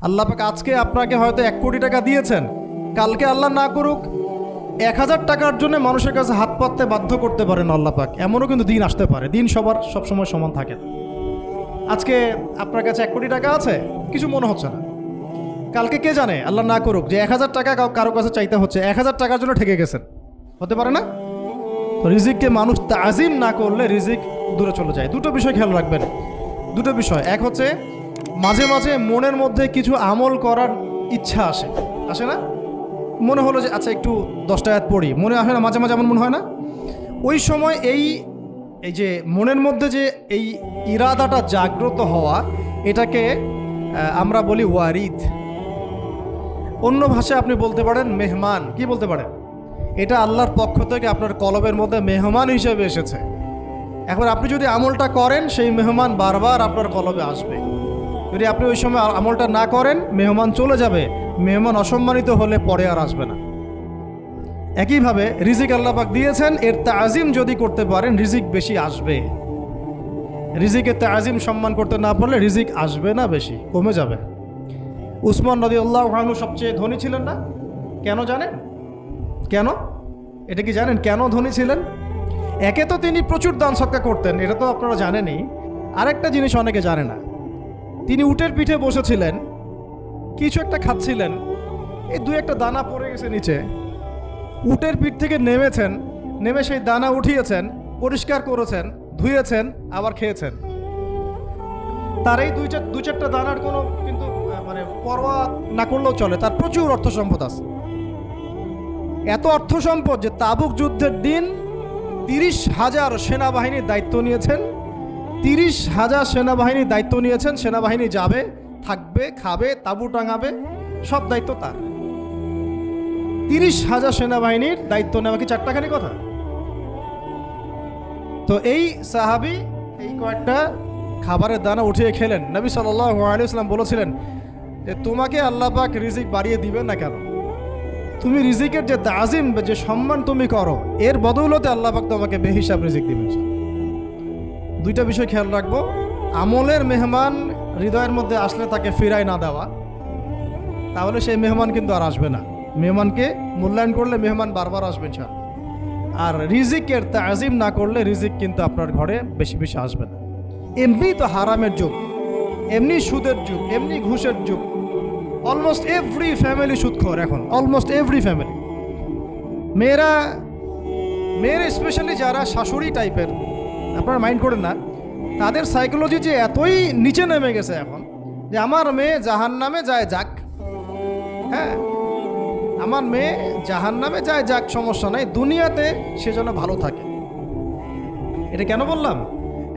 আল্লাহ পাক আজকে আপনাকে হয়তো 1 কোটি টাকা দিয়েছেন, কালকে আল্লাহ না করুক 1000 টাকার জন্য মানুষের কাছে হাত পাততে বাধ্য করতে পারেন আল্লাহ পাক। এমনও কিন্তু দিন আসতে পারে, দিন সবার সবসময় সমান থাকে না। আজকে আপনার কাছে 1 কোটি টাকা আছে, কিছু মনে হচ্ছে না, কালকে কে জানে আল্লাহ না করুক যে 1000 টাকা কারো কাছে চাইতে হচ্ছে, 1000 টাকার জন্য ঠকে গেছেন, হতে পারে না? তো রিজিককে মানুষ তাজিম না করলে রিজিক দূরে চলে যায়। দুটো বিষয় খেয়াল রাখবেন, দুটো বিষয়। এক হচ্ছে মাঝে মাঝে মনের মধ্যে কিছু আমল করার ইচ্ছা আসে না? মনে হলো যে আচ্ছা একটু 10টা আয়াত পড়ি, মনে আসে না মাঝে মাঝে? এমন মনে হয় না? ওই সময় এই যে মনের মধ্যে যে এই ইরাদাটা জাগ্রত হওয়া, এটাকে আমরা বলি ওয়ারিদ। অন্য ভাষায় আপনি বলতে পারেন মেহমান। কি বলতে পারেন? এটা আল্লাহর পক্ষ থেকে আপনার কলবের মধ্যে মেহমান হিসেবে এসেছে। এখন আপনি যদি আমলটা করেন, সেই মেহমান বারবার আপনার কলবে আসবে। যদি আপনি ওই সময় আমলটা না করেন, মেহমান চলে যাবে, মেহমান অসম্মানিত হলে পরে আর আসবে না। একইভাবে রিজিক আল্লাহ পাক দিয়েছেন, এর তাজিম যদি করতে পারেন রিজিক বেশি আসবে। রিজিকের তাজিম সম্মান করতে না পারলে রিজিক আসবে না, বেশি কমে যাবে। উসমান রাদিয়াল্লাহু আনহু সবচেয়ে ধনী ছিলেন না? কেন জানেন? কেন? এটা কি জানেন কেন ধনী ছিলেন? একে তো তিনি প্রচুর দান সদকা করতেন, এটা তো আপনারা জানেনই। আরেকটা জিনিস অনেকে জানে না, তিনি উটের পিঠে বসেছিলেন, কিছু একটা খাচ্ছিলেন, এই 2-1টা দানা পড়ে গেছে নিচে। উটের পিঠ থেকে নেমেছেন, নেমে সেই দানা উঠিয়েছেন, পরিষ্কার করেছেন, ধুয়েছেন, আবার খেয়েছেন। তার এই 2-4টা দানার কোনো কিন্তু মানে পরোয়া না করলেও চলে, তার প্রচুর অর্থ সম্পদ আছে। এত অর্থ সম্পদ যে তাবুক যুদ্ধের দিন 30,000 সেনাবাহিনীর দায়িত্ব নিয়েছেন। 30,000 সেনাবাহিনীর দায়িত্ব নিয়েছেন। সেনাবাহিনী যাবে, থাকবে, খাবে, তাঁবু টাঙাবে, সব দায়িত্ব তার। 30,000 সেনাবাহিনীর দায়িত্ব নেওয়া কি চারটাখানি কথা? তো এই সাহাবী এই কয়েকটা খাবারের দানা উঠিয়ে খেলেন। নবী সাল্লাল্লাহু আলাইহি ওয়াসাল্লাম বলেছিলেন যে তোমাকে আল্লাহ পাক রিজিক বাড়িয়ে দিবেন না কেন? তুমি রিজিকের যে তাজিম, যে সম্মান তুমি করো, এর বদৌলতে আল্লাহ পাক তোমাকে বেহিসাব রিজিক দিবেন। দুইটা বিষয় খেয়াল রাখবো। আমলের মেহমান হৃদয়ের মধ্যে আসলে তাকে ফিরায় না দেওয়া, তাহলে সেই মেহমান কিন্তু আর আসবে না। মেহমানকে মূল্যায়ন করলে মেহমান বারবার আসবেন। আর রিজিকের তাজিম না করলে রিজিক কিন্তু আপনার ঘরে বেশি বেশি আসবে না। এমনি তো হারামের যুগ, এমনি সুদের যুগ, এমনি ঘুষের যুগ। অলমোস্ট এভরি ফ্যামিলি সুদখোর এখন, অলমোস্ট এভরি ফ্যামিলি। মেয়েরা স্পেশালি যারা শাশুড়ি টাইপের, আপনারা মাইন্ড করেন না, তাদের সাইকোলজি যে এতই নিচে নেমে গেছে এখন যে আমার মেয়ে জাহান্নামে যায় যাক, হ্যাঁ আমার মেয়ে জাহান্নামে যায় যাক, সমস্যা নাই, দুনিয়াতে সে যেন ভালো থাকে। এটা কেন বললাম?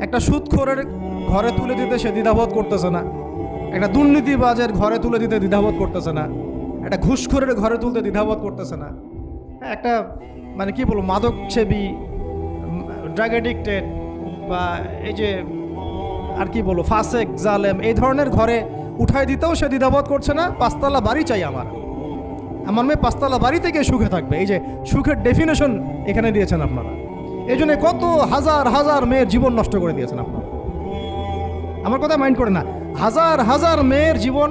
একটা সুদখোরের ঘরে তুলে দিতে সে দ্বিধাবোধ করতেছে না, একটা দুর্নীতিবাজের ঘরে তুলে দিতে দ্বিধাবোধ করতেছে না, একটা ঘুষখোরের ঘরে তুলতে দ্বিধাবোধ করতেছে না, একটা মানে কি বলবো মাদকসেবী, ড্রাগ এডিক্টেড, বা এই যে আর কি বলবো ফাসেক, জালেম, এই ধরনের ঘরে উঠাই দিতেও সে দ্বিধাবোধ করছে না। 5তলা বাড়ি চাই আমার মেয়ে 5তলা বাড়ি থেকে সুখে থাকবে। এই যে সুখের ডেফিনেশন এখানে দিয়েছেন আপনারা। এই জন্য কত হাজার হাজার মেয়ের জীবন নষ্ট করে দিয়েছেন আপনারা। আমার কথা মাইন্ড করে না, হাজার হাজার মেয়ের জীবন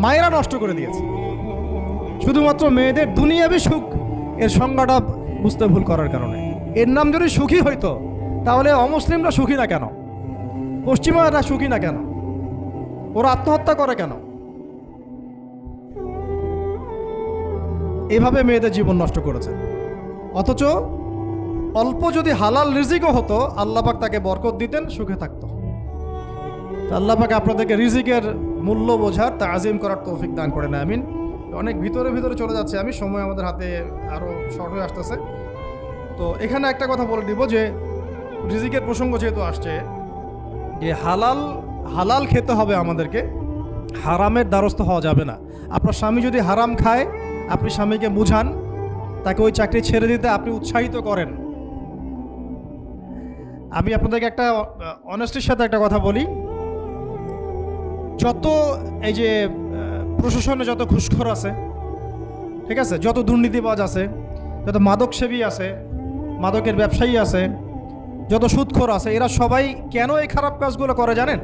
মায়েরা নষ্ট করে দিয়েছে, শুধুমাত্র মেয়েদের দুনিয়াবি সুখ এর সংজ্ঞাটা বুঝতে ভুল করার কারণে। এর নাম যদি সুখী হইতো, তাহলে অমুসলিমরা সুখী না কেন? পশ্চিমারা সুখী না কেন? ওরা আত্মহত্যা করে কেন? এভাবে মেয়েদের জীবন নষ্ট করেছে। অথচ অল্প যদি হালাল রিজিকও হতো, আল্লাহ পাক তাকে বরকত দিতেন, সুখে থাকতো। আল্লাহ পাক আপনাদেরকে রিজিকের মূল্য বোঝার, তাজিম করার তৌফিক দান করে না, আমিন। অনেক ভিতরে চলে যাচ্ছে আমি, সময় আমাদের হাতে আরও শর্ট হয়ে আসতেছে। তো এখানে একটা কথা বলে দিব যে রিজিকের প্রসঙ্গ যেহেতু আসছে, যে হালাল খেতে হবে আমাদেরকে, হারামের দ্বারস্থ হওয়া যাবে না। আপনার স্বামী যদি হারাম খায়, আপনি স্বামীকে বুঝান, তাকে ওই চাকরি ছেড়ে দিতে আপনি উৎসাহিত করেন। আমি আপনাদেরকে একটা অনেস্টির সাথে একটা কথা বলি, যত এই যে প্রশাসনে যত ঘুষখোর আছে, ঠিক আছে, যত দুর্নীতিবাজ আছে, যত মাদকসেবী আছে, মাদকের ব্যবসায়ী আছে, যত সুদখোর আছে, এরা সবাই কেন এই খারাপ কাজগুলো করে জানেন?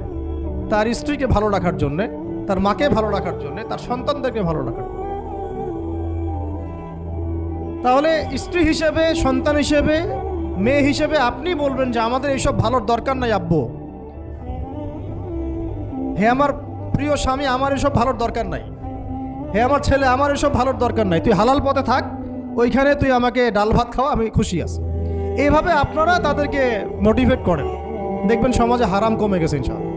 তার স্ত্রীকে ভালো রাখার জন্যে, তার মাকে ভালো রাখার জন্য, তার সন্তানদেরকে ভালো রাখার জন্য। তাহলে স্ত্রী হিসেবে, সন্তান হিসেবে, মেয়ে হিসেবে আপনি বলবেন যে আমাদের এইসব ভালোর দরকার নাই আব্বু, হে আমার প্রিয় স্বামী, আমার এসব ভালোর দরকার নাই, হে আমার ছেলে, আমার এসব ভালোর দরকার নাই, তুই হালাল পথে থাক, ওইখানে তুই আমাকে ডাল ভাত খাওয়া, আমি খুশি আছি। এইভাবে আপনারা তাদেরকে মোটিভেট করেন, দেখবেন সমাজে হারাম কমে গেছে ইনশাআল্লাহ।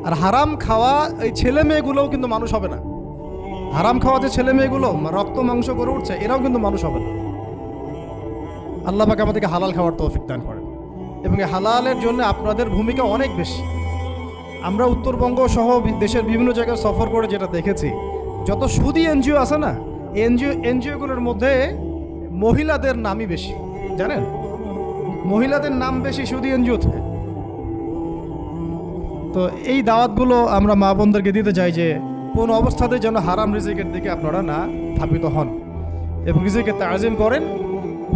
আর হারাম খাওয়া এই ছেলে মেয়েগুলোও কিন্তু মানুষ হবে না। হারাম খাওয়া যে ছেলে মেয়েগুলো রক্ত মাংস করে উঠছে, এরাও কিন্তু মানুষ হবে না। আল্লাহ পাক আমাদেরকে হালাল খাওয়ার তৌফিক দান করেন, এবং এই হালালের জন্য আপনাদের ভূমিকা অনেক বেশি। আমরা উত্তরবঙ্গ সহ দেশের বিভিন্ন জায়গায় সফর করে যেটা দেখেছি, যত সুদী এনজিও আছে না, এনজিওগুলোর মধ্যে মহিলাদের নামই বেশি, জানেন? মহিলাদের নাম বেশি সুদী এনজিওতে। তো এই দাওয়াতগুলো আমরা মা বোনদেরকে দিতে চাই যে কোন অবস্থাতে যেন হারাম রিজিকের দিকে আপনারা না ধাবিত হন, এবং রিজিকে তাজিম করেন,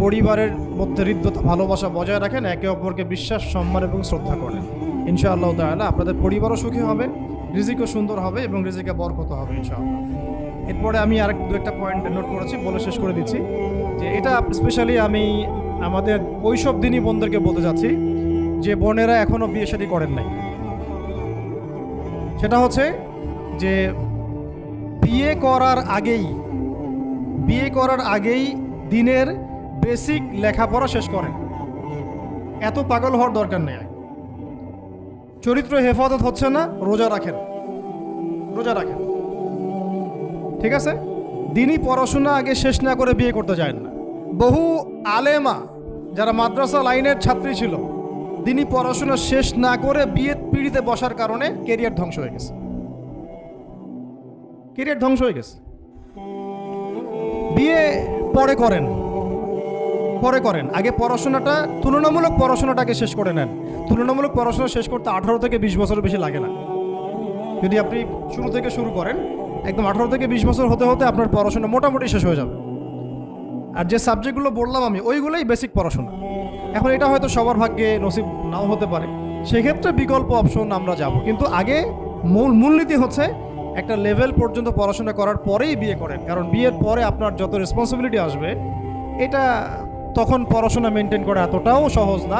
পরিবারের মধ্যে হৃদ্যতা ভালোবাসা বজায় রাখেন, একে অপরকে বিশ্বাস, সম্মান এবং শ্রদ্ধা করেন। ইনশাআল্লাহ তাআলা আপনাদের পরিবারও সুখী হবে, রিজিকও সুন্দর হবে এবং রিজিকে বরকত হবে ইনশাআল্লাহ। এরপরে আমি আর দু একটা পয়েন্ট নোট করেছি, বলে শেষ করে দিচ্ছি যে এটা স্পেশালি আমি আমাদের ওইসব দিনই বোনদেরকে বলতে যাচ্ছি যে বোনেরা এখনও বিয়ে শাদী করেন নাই। সেটা হচ্ছে যে বিয়ে করার আগেই দিনের বেসিক লেখাপড়া শেষ করেন। এত পাগল হওয়ার দরকার নেই। চরিত্র হেফাজত হচ্ছে না, রোজা রাখেন, ঠিক আছে? দিনই পড়াশোনা আগে শেষ না করে বিয়ে করতে যায় না। বহু আলেমা যারা মাদ্রাসা লাইনের ছাত্রী ছিল, দিনই পড়াশোনা শেষ না করে বিয়ের পিঁড়িতে বসার কারণে কেরিয়ার ধ্বংস হয়ে গেছে। বিয়ে পরে করেন, আগে পড়াশোনাটা, তুলনামূলক পড়াশোনাটাকে শেষ করে নেন। তুলনামূলক পড়াশোনা শেষ করতে 18 থেকে 20 বছর বেশি লাগে না। যদি আপনি শুরু থেকে শুরু করেন, একদম 18 থেকে 20 বছর হতে হতে আপনার পড়াশোনা মোটামুটি শেষ হয়ে যাবে। আর যে সাবজেক্টগুলো বললাম আমি, ওইগুলোই বেসিক পড়াশোনা। এখন এটা হয়তো সবার ভাগ্যে নসিব নাও হতে পারে, সেক্ষেত্রে বিকল্প অপশন আমরা যাব, কিন্তু আগে মূলনীতি হচ্ছে একটা লেভেল পর্যন্ত পড়াশোনা করার পরেই বিয়ে করেন। কারণ বিয়ের পরে আপনার যত রেসপন্সিবিলিটি আসবে, এটা তখন পড়াশোনা মেনটেন করা এতটাও সহজ না,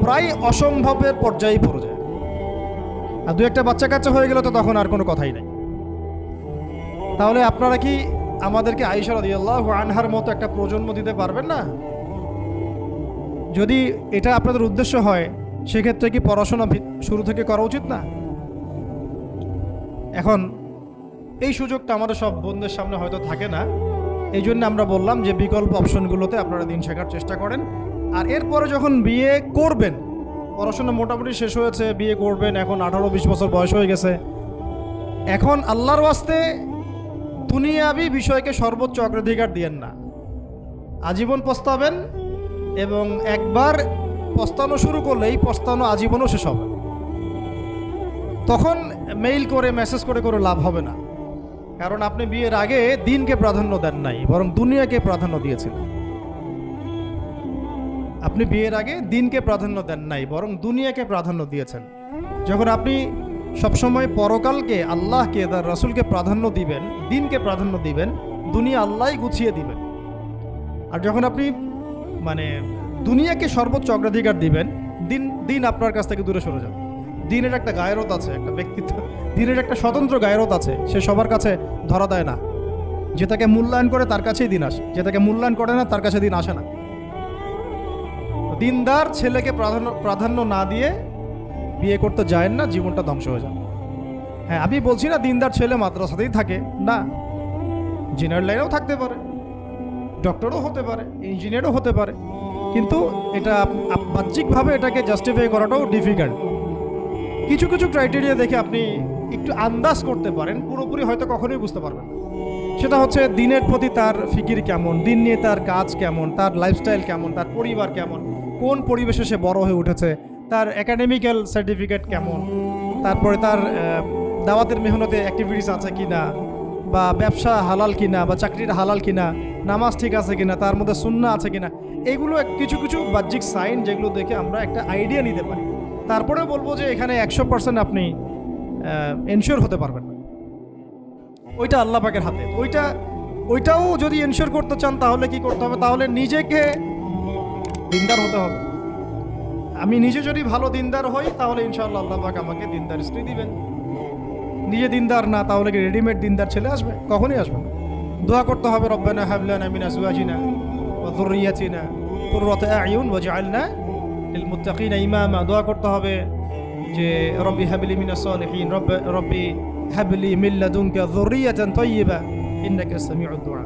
প্রায় অসম্ভবের পর্যায়ে পড়ে যায়। আর দু একটা বাচ্চা কাচ্চা হয়ে গেলে তো তখন আর কোনো কথাই নাই। তাহলে আপনারা কি আমাদেরকে আয়েশা রাদিয়াল্লাহু আনহার মতো একটা প্রজন্ম দিতে পারবেন না? যদি এটা আপনাদের উদ্দেশ্য হয়, সেক্ষেত্রে কি পড়াশোনা শুরু থেকে করা উচিত না? এখন এই সুযোগটা আমাদের সব বন্ধুদের সামনে হয়তো থাকে না, এই জন্য আমরা বললাম যে বিকল্প অপশনগুলোতে আপনারা দিন শেখার চেষ্টা করেন। আর এরপরে যখন বিয়ে করবেন, পড়াশোনা মোটামুটি শেষ হয়েছে, বিয়ে করবেন, এখন 18-20 বছর বয়স হয়ে গেছে, এখন আল্লাহর ওয়াস্তে দুনিয়াবি বিষয়কে সর্বোচ্চ অগ্রাধিকার দিয়েন না। আজীবন পস্তাবেন, এবং একবার পস্তানো শুরু করলেই পস্তানো আজীবনও শেষ হবে। তখন মেইল করে, মেসেজ করে লাভ হবে না, কারণ আপনি বিয়ের আগে দিনকে প্রাধান্য দেন নাই, বরং দুনিয়াকে প্রাধান্য দিয়েছেন। আপনি বিয়ের আগে দিনকে প্রাধান্য দেন নাই, বরং দুনিয়াকে প্রাধান্য দিয়েছেন। যখন আপনি সবসময় পরকালকে, আল্লাহকে, তার রাসূলকে প্রাধান্য দিবেন, দিনকে প্রাধান্য দিবেন, দুনিয়া আল্লাহই গুছিয়ে দিবেন। আর যখন আপনি দুনিয়াকে সর্বোচ্চ অগ্রাধিকার দিবেন, দিন আপনার কাছ থেকে দূরে সরে যাবে। দিনের একটা গায়রত আছে, একটা ব্যক্তিত্ব, দিনের একটা স্বতন্ত্র গায়রত আছে, সে সবার কাছে ধরা দেয় না। যে তাকে মূল্যায়ন করে তার কাছেই দিন আসে, যে তাকে মূল্যায়ন করে না তার কাছে দিন আসে না। দিনদার ছেলেকে প্রাধান্য না দিয়ে বিয়ে করতে যায় না, জীবনটা ধ্বংস হয়ে যায়। হ্যাঁ, আমি বলছি না দিনদার ছেলে মাদ্রাসাতেই থাকে, না, ইঞ্জিনিয়ার লাইনেও থাকতে পারে, ডক্টরও হতে পারে, ইঞ্জিনিয়ারও হতে পারে, কিন্তু এটা বাহ্যিকভাবে এটাকে জাস্টিফাই করাটাও ডিফিকাল্ট। কিছু ক্রাইটেরিয়া দেখে আপনি একটু আন্দাজ করতে পারেন, পুরোপুরি হয়তো কখনোই বুঝতে পারবেন না। সেটা হচ্ছে দিনের প্রতি তার ফিকির কেমন, দিন নিয়ে তার কাজ কেমন, তার লাইফস্টাইল কেমন, তার পরিবার কেমন, কোন পরিবেশে সে বড় হয়ে উঠেছে, তার একাডেমিক্যাল সার্টিফিকেট কেমন, তারপরে তার দাওয়াতের মেহনতে অ্যাক্টিভিটিস আছে কিনা, বা ব্যবসা হালাল কিনা, বা চাকরির হালাল কিনা, নামাজ ঠিক আছে কিনা, তার মধ্যে সুন্নাহ আছে কিনা, এইগুলো কিছু বাহ্যিক সাইন যেগুলো দেখে আমরা একটা আইডিয়া নিতে পারি। তারপরে বলবো যে এখানে 100% আপনি এনশিওর হতে পারবেন না। ওইটা আল্লাহ পাকের হাতে। ওইটাও যদি এনশিওর করতে চান তাহলে কি করতে হবে? তাহলে নিজেকে দিনদার হতে হবে। আমি নিজে যদি ভালো দিনদার হই তাহলে ইনশাআল্লাহ আল্লাহ পাক আমাকে দিনদার স্ত্রী দিবেন। নিজে দিনদার না, তাহলে কি রেডিমেড দিনদার ছেলে আসবে? কখনই আসবে না। দোয়া করতে হবে, রব্বানা হাব লানা মিন আজওয়াজিনা ওয়া যুররিয়াতিনা কুররাতা আ'য়ুন ওয়াজআলনা লিল মুত্তাকিনা ইমামা। দোয়া করতে হবে যে রব্বি হাবলি মিনাস সালিহিন, রব্বি হাবলি মিন লাদুনকা যুররিয়াতান তাইয়্যিবা ইন্নাকা সামিউদ দুআ।